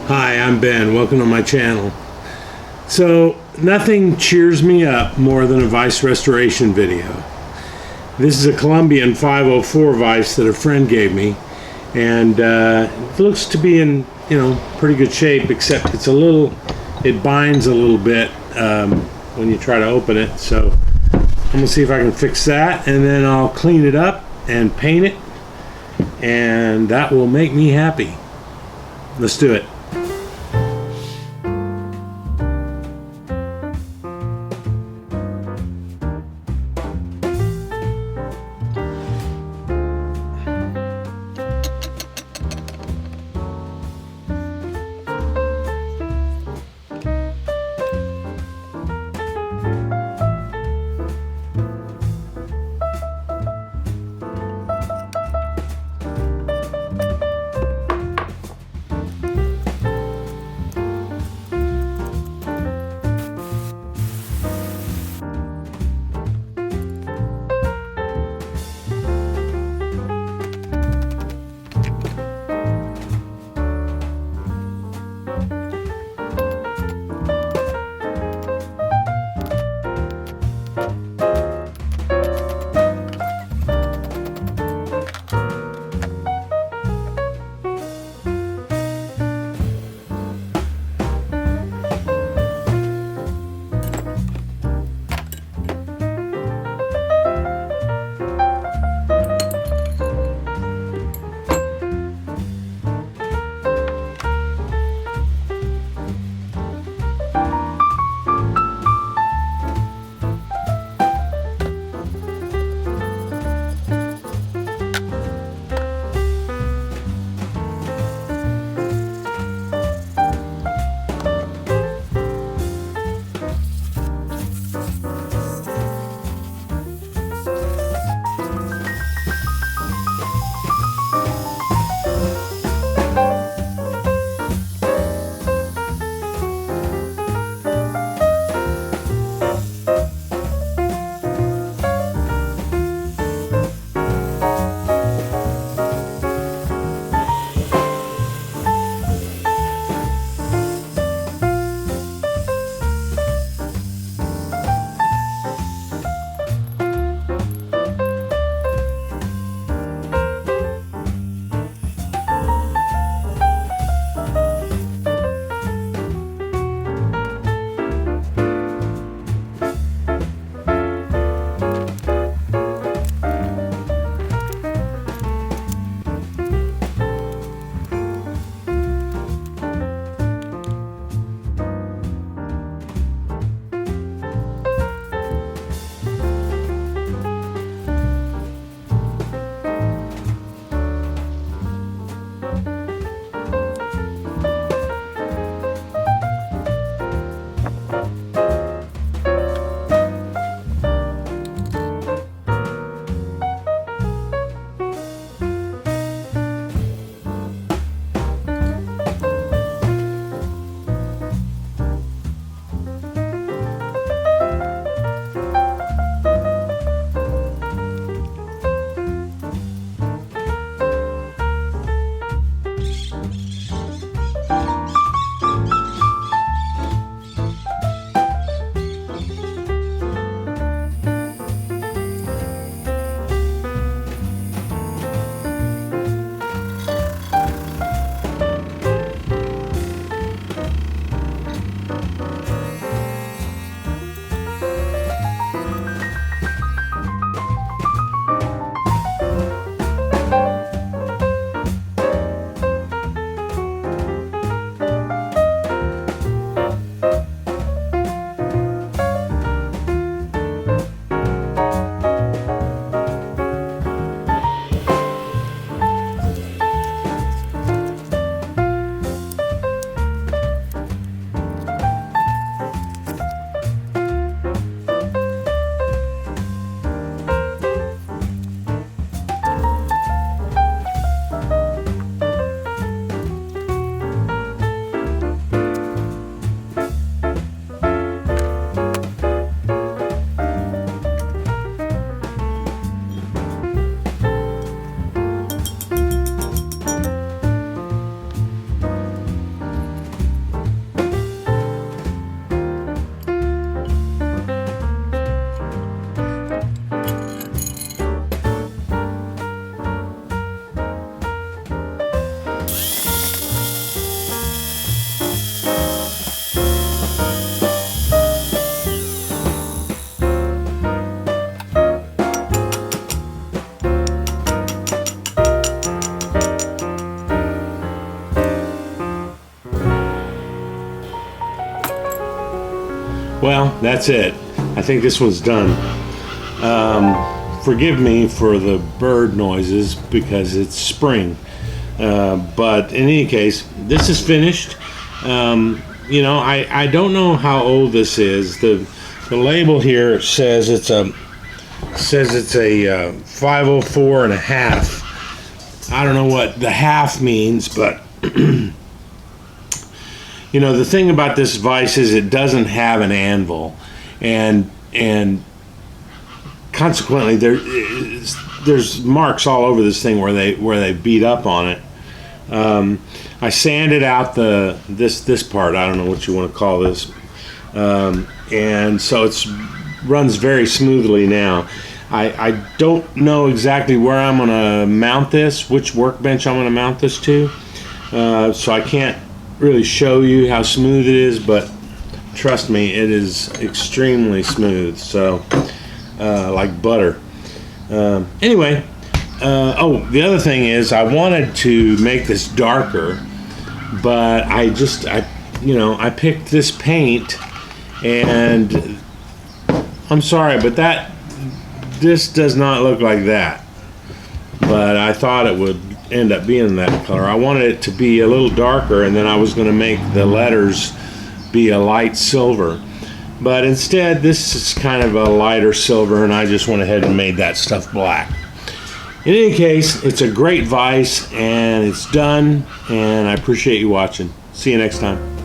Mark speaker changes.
Speaker 1: Hi, I'm Ben. Welcome to my channel. So, nothing cheers me up more than a vise restoration video. This is a Columbian 504 vise that a friend gave me, and it looks to be in, pretty good shape, except it binds a little bit when you try to open it. So, I'm gonna see if I can fix that, and then I'll clean it up and paint it, and that will make me happy. Let's do it. well, that's it. I think this one's done. Forgive me for the bird noises because it's spring. But in any case, this is finished. You know, I don't know how old this is. The label here says it's a 504 and a half. I don't know what the half means, but you know, the thing about this vise is it doesn't have an anvil, and consequently there's marks all over this thing where they beat up on it. I sanded out this part. I don't know what you want to call this, and so it's runs very smoothly now. I don't know exactly where I'm going to mount this, which workbench I'm going to mount this to, so I can't really show you how smooth it is, but trust me, it is extremely smooth, so like butter. Anyway, oh, the other thing is I wanted to make this darker, but I picked this paint, and I'm sorry, but this does not look like that. But I thought it would end up being that color. I wanted it to be a little darker, and then I was going to make the letters be a light silver. But instead, this is kind of a lighter silver, and I just went ahead and made that stuff black. In any case, it's a great vise, and it's done, and I appreciate you watching. See you next time.